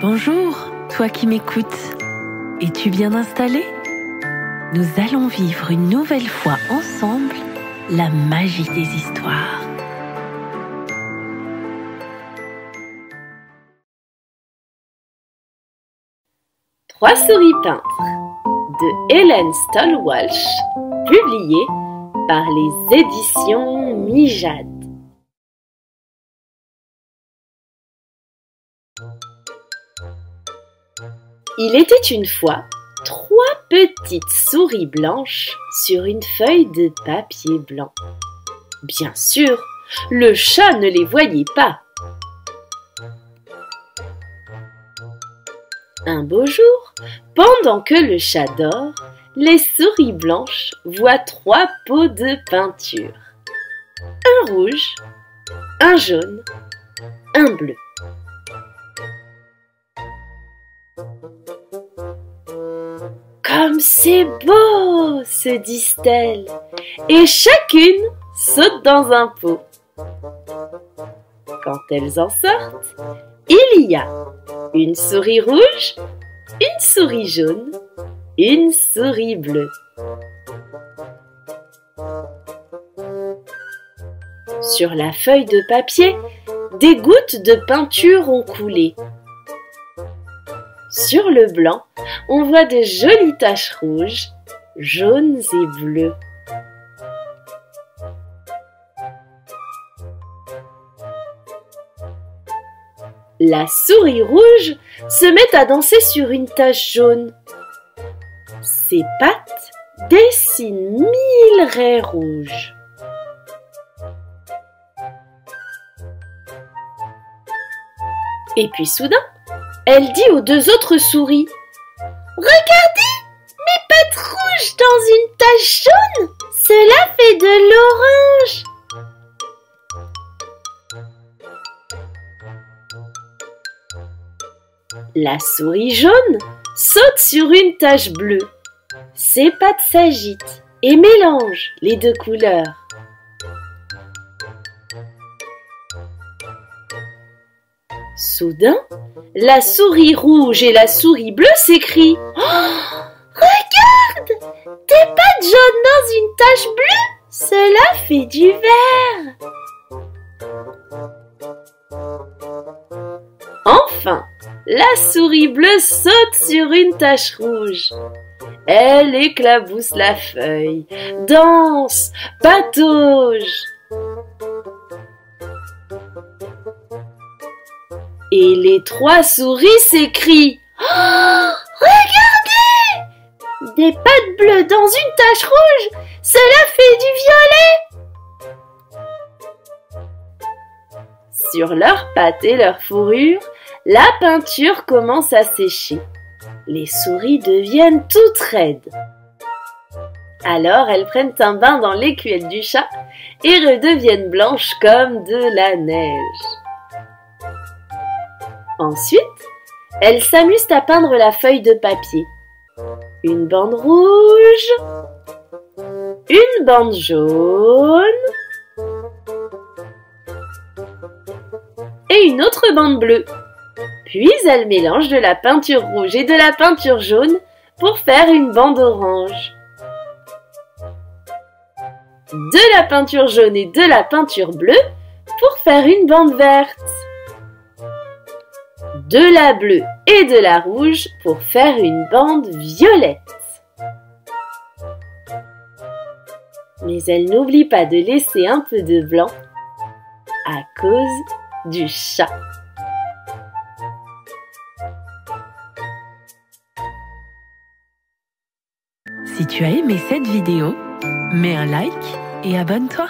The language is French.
Bonjour, toi qui m'écoutes. Es-tu bien installé? Nous allons vivre une nouvelle fois ensemble la magie des histoires. Trois souris peintres de Hélène Stoll-Walsh, publié par les éditions Mijade. Il était une fois trois petites souris blanches sur une feuille de papier blanc. Bien sûr, le chat ne les voyait pas. Un beau jour, pendant que le chat dort, les souris blanches voient trois pots de peinture. Un rouge, un jaune, un bleu. Comme c'est beau, se disent-elles, et chacune saute dans un pot. Quand elles en sortent, il y a une souris rouge, une souris jaune, une souris bleue. Sur la feuille de papier, des gouttes de peinture ont coulé. Sur le blanc, on voit de jolies taches rouges, jaunes et bleues. La souris rouge se met à danser sur une tache jaune. Ses pattes dessinent 1000 raies rouges. Et puis soudain, elle dit aux deux autres souris: « Regardez, mes pattes rouges dans une tache jaune, cela fait de l'orange. » La souris jaune saute sur une tache bleue. Ses pattes s'agitent et mélangent les deux couleurs. Soudain, la souris rouge et la souris bleue s'écrient: « Oh, regarde, tes pattes jaunes dans une tache bleue, cela fait du vert. » Enfin, la souris bleue saute sur une tache rouge. Elle éclabousse la feuille, danse, patauge. Et les trois souris s'écrient: « Oh, regardez! Des pattes bleues dans une tache rouge, cela fait du violet. » Sur leurs pattes et leurs fourrures, la peinture commence à sécher. Les souris deviennent toutes raides. Alors elles prennent un bain dans l'écuelle du chat et redeviennent blanches comme de la neige. Ensuite, elles s'amusent à peindre la feuille de papier. Une bande rouge, une bande jaune et une autre bande bleue. Puis elles mélangent de la peinture rouge et de la peinture jaune pour faire une bande orange. De la peinture jaune et de la peinture bleue pour faire une bande verte. De la bleue et de la rouge pour faire une bande violette. Mais elle n'oublie pas de laisser un peu de blanc à cause du chat. Si tu as aimé cette vidéo, mets un like et abonne-toi.